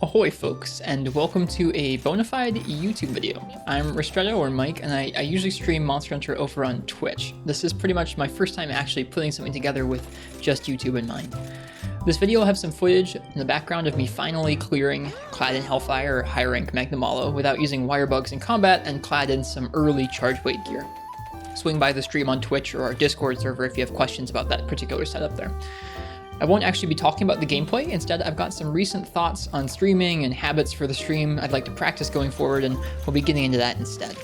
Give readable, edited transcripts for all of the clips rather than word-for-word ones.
Ahoy folks, and welcome to a bona fide YouTube video. I'm Ristretto, or Mike, and I usually stream Monster Hunter over on Twitch. This is pretty much my first time actually putting something together with just YouTube in mind. This video will have some footage in the background of me finally clearing clad in Hellfire or high rank Magnamalo without using wire bugs in combat and clad in some early charge weight gear. Swing by the stream on Twitch or our Discord server if you have questions about that particular setup there. I won't actually be talking about the gameplay. Instead, I've got some recent thoughts on streaming and habits for the stream I'd like to practice going forward, and we'll be getting into that instead.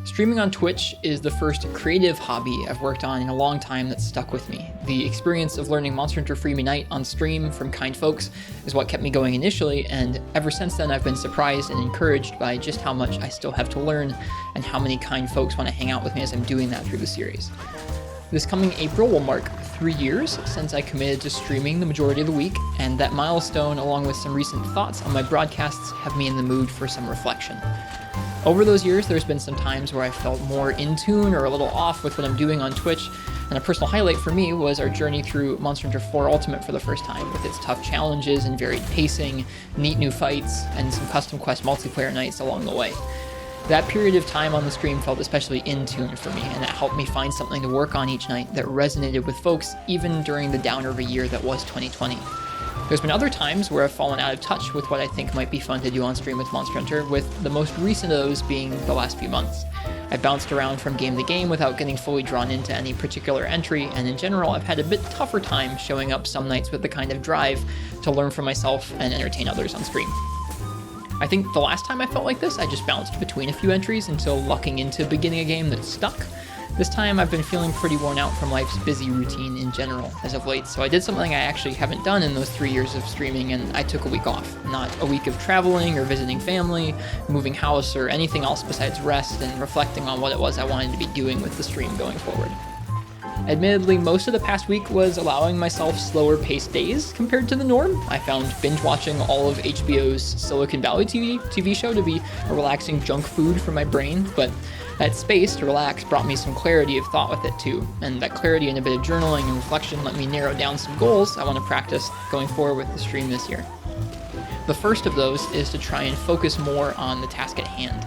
Streaming on Twitch is the first creative hobby I've worked on in a long time that's stuck with me. The experience of learning Monster Hunter Freemi Night on stream from kind folks is what kept me going initially, and ever since then I've been surprised and encouraged by just how much I still have to learn and how many kind folks want to hang out with me as I'm doing that through the series. This coming April will mark 3 years since I committed to streaming the majority of the week, and that milestone, along with some recent thoughts on my broadcasts, have me in the mood for some reflection. Over those years, there's been some times where I felt more in tune or a little off with what I'm doing on Twitch, and a personal highlight for me was our journey through Monster Hunter 4 Ultimate for the first time, with its tough challenges and varied pacing, neat new fights, and some custom quest multiplayer nights along the way. That period of time on the stream felt especially in tune for me, and it helped me find something to work on each night that resonated with folks even during the downer of a year that was 2020. There's been other times where I've fallen out of touch with what I think might be fun to do on stream with Monster Hunter, with the most recent of those being the last few months. I've bounced around from game to game without getting fully drawn into any particular entry, and in general I've had a bit tougher time showing up some nights with the kind of drive to learn for myself and entertain others on stream. I think the last time I felt like this, I just bounced between a few entries until lucking into beginning a game that stuck. This time I've been feeling pretty worn out from life's busy routine in general as of late, so I did something I actually haven't done in those 3 years of streaming, and I took a week off. Not a week of traveling or visiting family, moving house, or anything else besides rest and reflecting on what it was I wanted to be doing with the stream going forward. Admittedly, most of the past week was allowing myself slower paced days compared to the norm. I found binge watching all of HBO's Silicon Valley TV show to be a relaxing junk food for my brain, but that space to relax brought me some clarity of thought with it too, and that clarity and a bit of journaling and reflection let me narrow down some goals I want to practice going forward with the stream this year. The first of those is to try and focus more on the task at hand.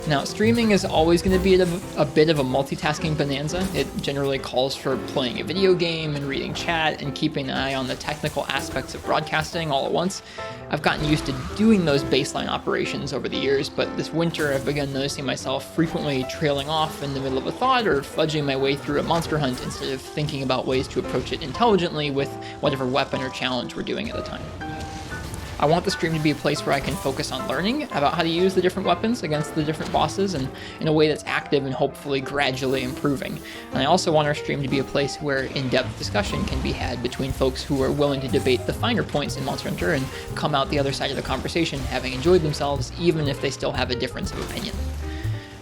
Now, streaming is always going to be a bit of a multitasking bonanza. It generally calls for playing a video game and reading chat and keeping an eye on the technical aspects of broadcasting all at once. I've gotten used to doing those baseline operations over the years, but this winter I've begun noticing myself frequently trailing off in the middle of a thought or fudging my way through a monster hunt instead of thinking about ways to approach it intelligently with whatever weapon or challenge we're doing at the time. I want the stream to be a place where I can focus on learning about how to use the different weapons against the different bosses, and in a way that's active and hopefully gradually improving. And I also want our stream to be a place where in-depth discussion can be had between folks who are willing to debate the finer points in Monster Hunter and come out the other side of the conversation having enjoyed themselves, even if they still have a difference of opinion.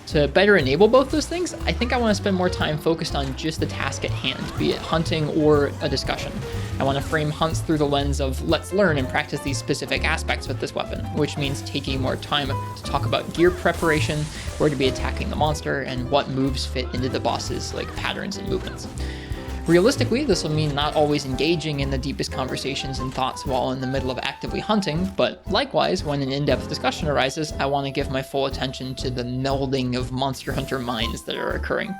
To better enable both those things, I think I want to spend more time focused on just the task at hand, be it hunting or a discussion. I want to frame hunts through the lens of let's learn and practice these specific aspects with this weapon, which means taking more time to talk about gear preparation, where to be attacking the monster, and what moves fit into the boss's patterns and movements. Realistically, this will mean not always engaging in the deepest conversations and thoughts while in the middle of actively hunting, but likewise, when an in-depth discussion arises, I want to give my full attention to the melding of Monster Hunter minds that are occurring.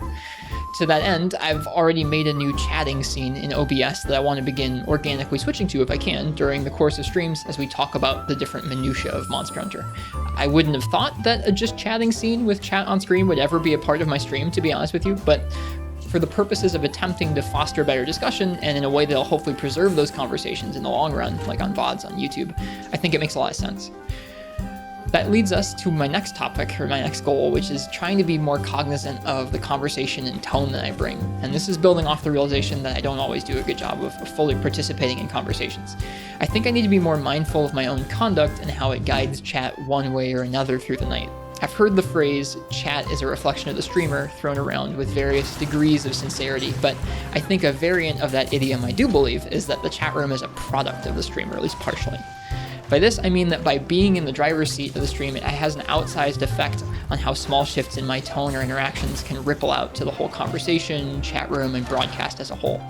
To that end, I've already made a new chatting scene in OBS that I want to begin organically switching to if I can during the course of streams as we talk about the different minutiae of Monster Hunter. I wouldn't have thought that a just chatting scene with chat on screen would ever be a part of my stream, to be honest with you, but for the purposes of attempting to foster better discussion and in a way that'll hopefully preserve those conversations in the long run, like on VODs on YouTube, I think it makes a lot of sense. That leads us to my next topic, or my next goal, which is trying to be more cognizant of the conversation and tone that I bring. And this is building off the realization that I don't always do a good job of fully participating in conversations. I think I need to be more mindful of my own conduct and how it guides chat one way or another through the night. I've heard the phrase, chat is a reflection of the streamer, thrown around with various degrees of sincerity, but I think a variant of that idiom I do believe is that the chat room is a product of the streamer, at least partially. By this, I mean that by being in the driver's seat of the stream, it has an outsized effect on how small shifts in my tone or interactions can ripple out to the whole conversation, chat room, and broadcast as a whole.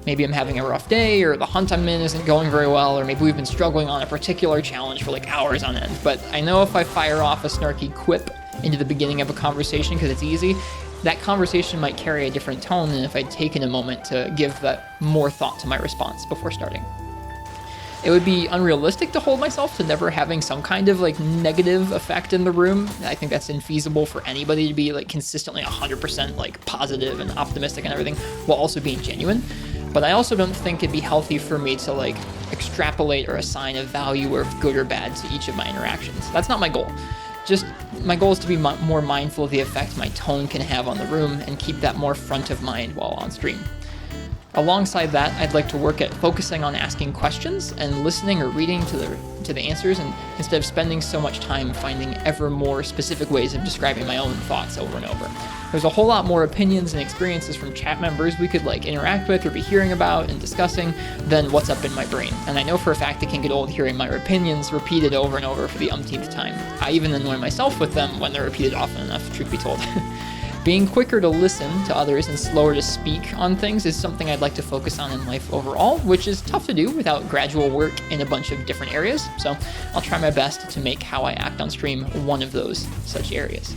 Maybe I'm having a rough day, or the hunt I'm in isn't going very well, or maybe we've been struggling on a particular challenge for like hours on end. But I know if I fire off a snarky quip into the beginning of a conversation because it's easy, that conversation might carry a different tone than if I'd taken a moment to give that more thought to my response before starting. It would be unrealistic to hold myself to never having some kind of like negative effect in the room. I think that's infeasible for anybody to be like consistently 100% like positive and optimistic and everything while also being genuine. But I also don't think it'd be healthy for me to like extrapolate or assign a value or good or bad to each of my interactions. That's not my goal. Just my goal is to be more mindful of the effect my tone can have on the room and keep that more front of mind while on stream. Alongside that, I'd like to work at focusing on asking questions and listening or reading to the answers, and instead of spending so much time finding ever more specific ways of describing my own thoughts over and over. There's a whole lot more opinions and experiences from chat members we could like interact with or be hearing about and discussing than what's up in my brain. And I know for a fact it can get old hearing my opinions repeated over and over for the umpteenth time. I even annoy myself with them when they're repeated often enough, truth be told. Being quicker to listen to others and slower to speak on things is something I'd like to focus on in life overall, which is tough to do without gradual work in a bunch of different areas. So I'll try my best to make how I act on stream one of those such areas.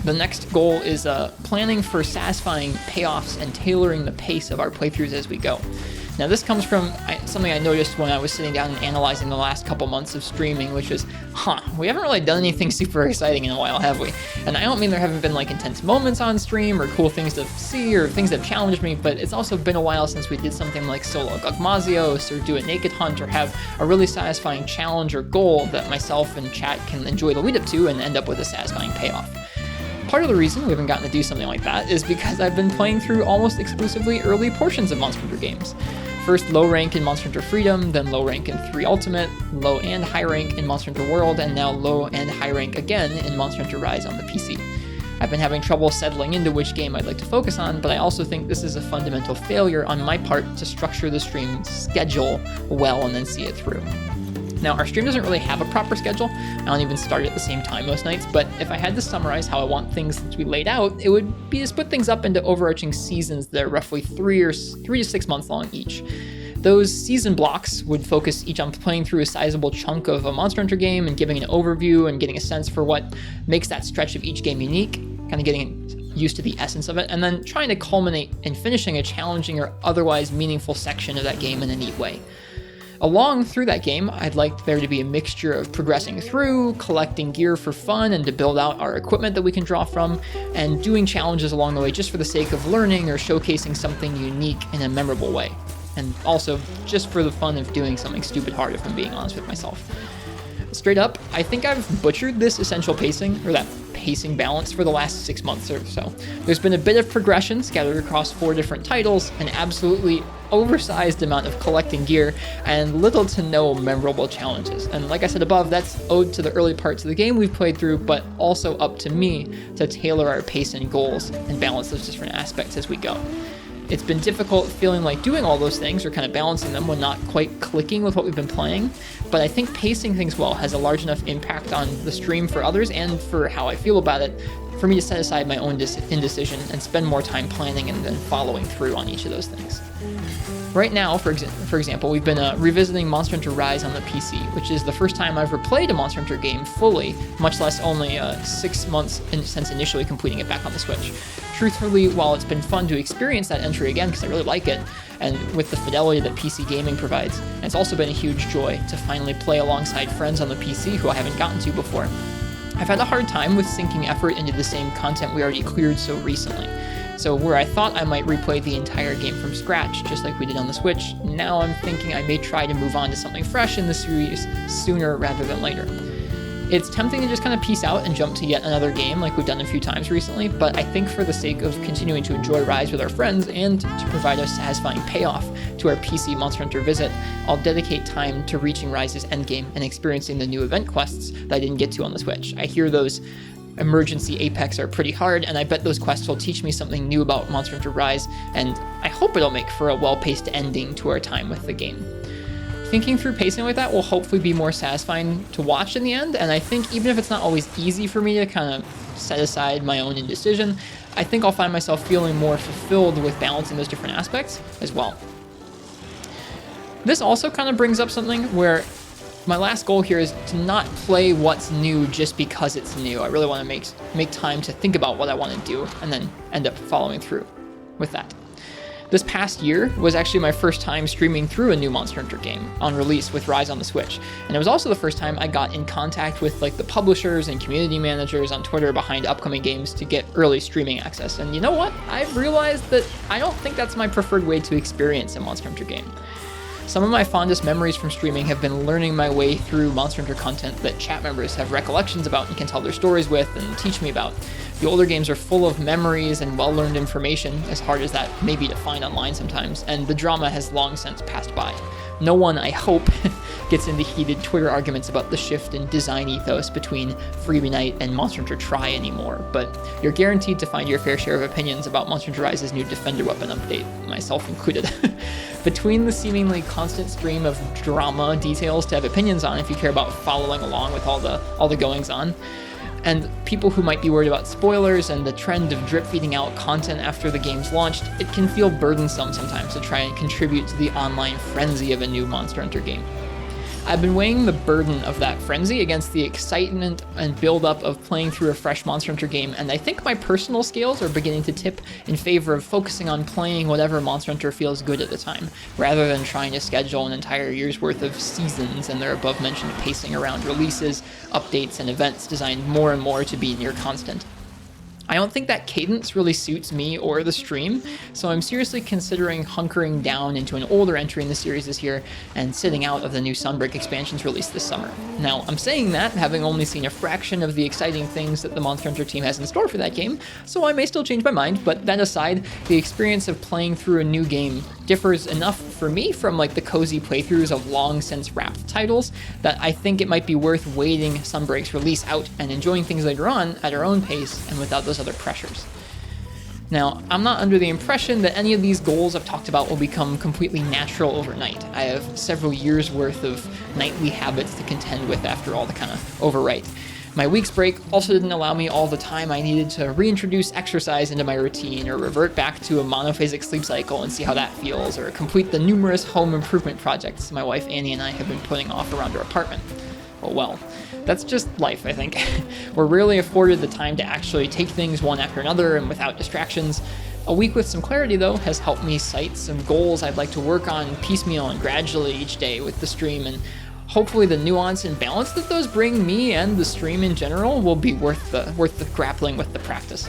The next goal is planning for satisfying payoffs and tailoring the pace of our playthroughs as we go. Now this comes from something I noticed when I was sitting down and analyzing the last couple months of streaming, which was, we haven't really done anything super exciting in a while, have we? And I don't mean there haven't been like intense moments on stream or cool things to see or things that have challenged me, but it's also been a while since we did something like solo Gugmazios or do a naked hunt or have a really satisfying challenge or goal that myself and chat can enjoy the lead up to and end up with a satisfying payoff. Part of the reason we haven't gotten to do something like that is because I've been playing through almost exclusively early portions of Monster Hunter games. First low rank in Monster Hunter Freedom, then low rank in 3 Ultimate, low and high rank in Monster Hunter World, and now low and high rank again in Monster Hunter Rise on the PC. I've been having trouble settling into which game I'd like to focus on, but I also think this is a fundamental failure on my part to structure the stream schedule well and then see it through. Now, our stream doesn't really have a proper schedule. I don't even start at the same time most nights, but if I had to summarize how I want things to be laid out, it would be to split things up into overarching seasons that are roughly 3 to 6 months long each. Those season blocks would focus each on playing through a sizable chunk of a Monster Hunter game and giving an overview and getting a sense for what makes that stretch of each game unique, kind of getting used to the essence of it, and then trying to culminate in finishing a challenging or otherwise meaningful section of that game in a neat way. Along through that game, I'd like there to be a mixture of progressing through, collecting gear for fun and to build out our equipment that we can draw from, and doing challenges along the way just for the sake of learning or showcasing something unique in a memorable way. And also just for the fun of doing something stupid hard, if I'm being honest with myself. Straight up, I think I've butchered this essential pacing, or that pacing balance, for the last 6 months or so. There's been a bit of progression scattered across 4 different titles, an absolutely oversized amount of collecting gear, and little to no memorable challenges. And like I said above, that's owed to the early parts of the game we've played through, but also up to me to tailor our pace and goals and balance those different aspects as we go. It's been difficult feeling like doing all those things or kind of balancing them when not quite clicking with what we've been playing, but I think pacing things well has a large enough impact on the stream for others and for how I feel about it for me to set aside my own indecision and spend more time planning and then following through on each of those things. Right now, for example, we've been revisiting Monster Hunter Rise on the PC, which is the first time I've ever played a Monster Hunter game fully, much less only 6 months since initially completing it back on the Switch. Truthfully, while it's been fun to experience that entry again because I really like it, and with the fidelity that PC gaming provides, it's also been a huge joy to finally play alongside friends on the PC who I haven't gotten to before. I've had a hard time with sinking effort into the same content we already cleared so recently. So where I thought I might replay the entire game from scratch, just like we did on the Switch, now I'm thinking I may try to move on to something fresh in the series sooner rather than later. It's tempting to just kind of peace out and jump to yet another game like we've done a few times recently, but I think for the sake of continuing to enjoy Rise with our friends and to provide a satisfying payoff to our PC Monster Hunter visit, I'll dedicate time to reaching Rise's endgame and experiencing the new event quests that I didn't get to on the Switch. I hear those Emergency Apex are pretty hard, and I bet those quests will teach me something new about Monster Hunter Rise, and I hope it'll make for a well-paced ending to our time with the game. thinking through pacing like that will hopefully be more satisfying to watch in the end. And I think even if it's not always easy for me to kind of set aside my own indecision, I think I'll find myself feeling more fulfilled with balancing those different aspects as well. This also kind of brings up something where my last goal here is to not play what's new just because it's new. I really want to make time to think about what I want to do and then end up following through with that. This past year was actually my first time streaming through a new Monster Hunter game on release with Rise on the Switch. And it was also the first time I got in contact with like the publishers and community managers on Twitter behind upcoming games to get early streaming access. And you know what? I've realized that I don't think that's my preferred way to experience a Monster Hunter game. Some of my fondest memories from streaming have been learning my way through Monster Hunter content that chat members have recollections about and can tell their stories with and teach me about. The older games are full of memories and well-learned information, as hard as that may be to find online sometimes, and the drama has long since passed by. No one, I hope, gets into heated Twitter arguments about the shift in design ethos between Freebie Night and Monster Hunter Tri anymore, but you're guaranteed to find your fair share of opinions about Monster Hunter Rise's new Defender weapon update, myself included. Between the seemingly constant stream of drama details to have opinions on if you care about following along with all the goings-on, and people who might be worried about spoilers and the trend of drip feeding out content after the game's launched, it can feel burdensome sometimes to try and contribute to the online frenzy of a new Monster Hunter game. I've been weighing the burden of that frenzy against the excitement and build-up of playing through a fresh Monster Hunter game, and I think my personal scales are beginning to tip in favor of focusing on playing whatever Monster Hunter feels good at the time, rather than trying to schedule an entire year's worth of seasons and their above-mentioned pacing around releases, updates, and events designed more and more to be near constant. I don't think that cadence really suits me or the stream, so I'm seriously considering hunkering down into an older entry in the series this year and sitting out of the new Sunbreak expansions released this summer. Now, I'm saying that having only seen a fraction of the exciting things that the Monster Hunter team has in store for that game, so I may still change my mind, but that aside, the experience of playing through a new game differs enough for me from like the cozy playthroughs of long since wrapped titles that I think it might be worth waiting Sunbreak's release out and enjoying things later on at our own pace and without those other pressures. Now, I'm not under the impression that any of these goals I've talked about will become completely natural overnight. I have several years worth of nightly habits to contend with after all to kind of overwrite. My week's break also didn't allow me all the time I needed to reintroduce exercise into my routine or revert back to a monophasic sleep cycle and see how that feels, or complete the numerous home improvement projects my wife Annie and I have been putting off around our apartment. Oh well, that's just life, I think. We're rarely afforded the time to actually take things one after another and without distractions. A week with some clarity, though, has helped me cite some goals I'd like to work on piecemeal and gradually each day with the stream, and hopefully the nuance and balance that those bring me and the stream in general will be worth the grappling with the practice.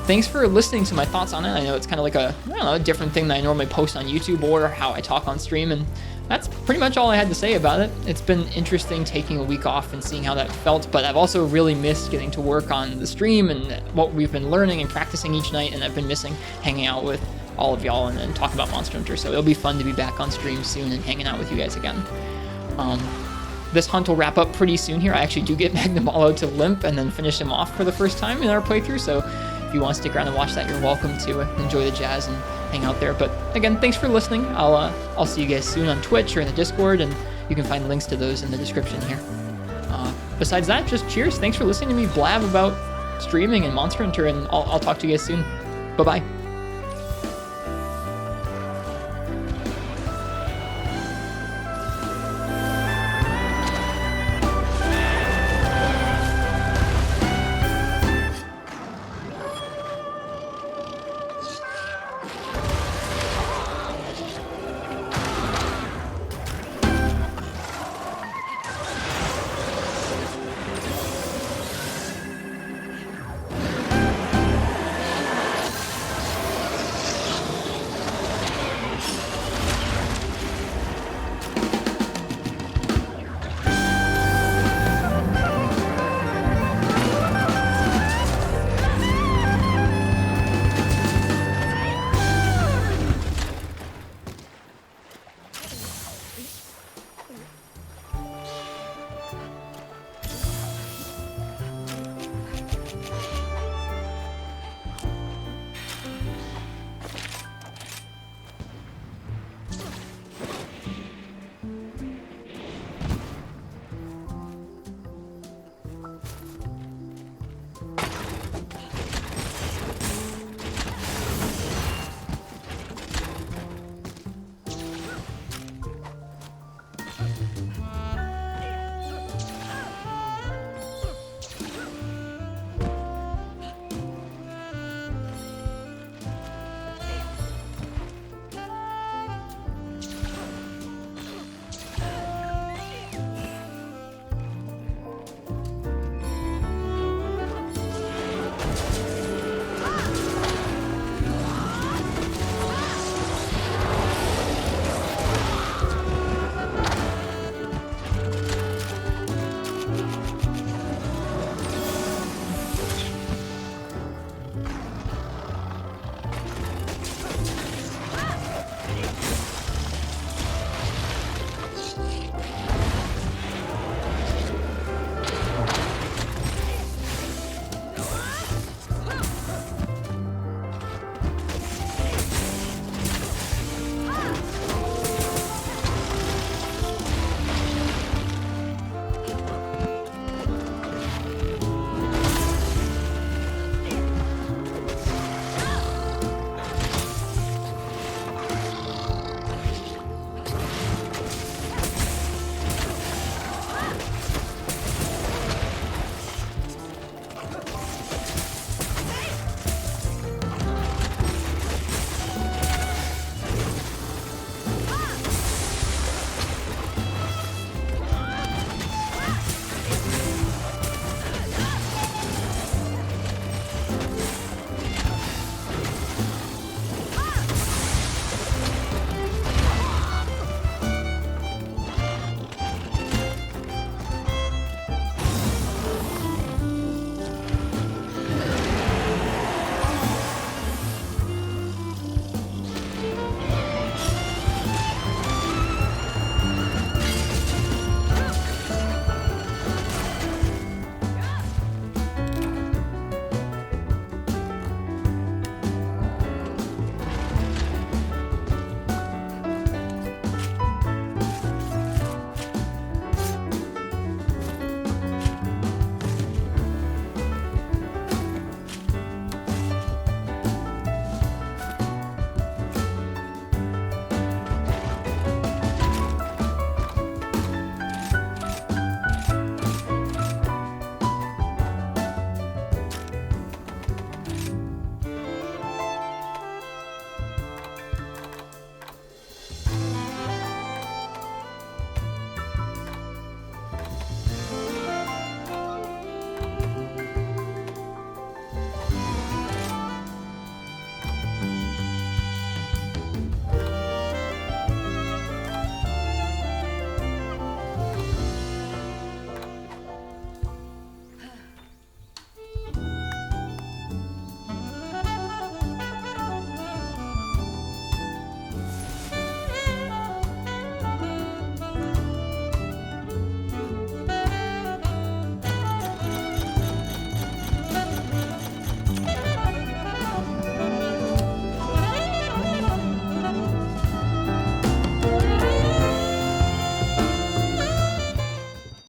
Thanks for listening to my thoughts on it. I know it's kind of like a different thing that I normally post on YouTube or how I talk on stream, and that's pretty much all I had to say about it. It's been interesting taking a week off and seeing how that felt, but I've also really missed getting to work on the stream and what we've been learning and practicing each night, and I've been missing hanging out with all of y'all and talking about Monster Hunter, so it'll be fun to be back on stream soon and hanging out with you guys again. This hunt will wrap up pretty soon here. I actually do get Magnamalo to limp and then finish him off for the first time in our playthrough, so if you want to stick around and watch that, you're welcome to enjoy the jazz and hang out there. But again, thanks for listening. I'll see you guys soon on Twitch or in the Discord, and you can find links to those in the description here. Besides that, just cheers. Thanks for listening to me blab about streaming and Monster Hunter, and I'll talk to you guys soon. Bye-bye.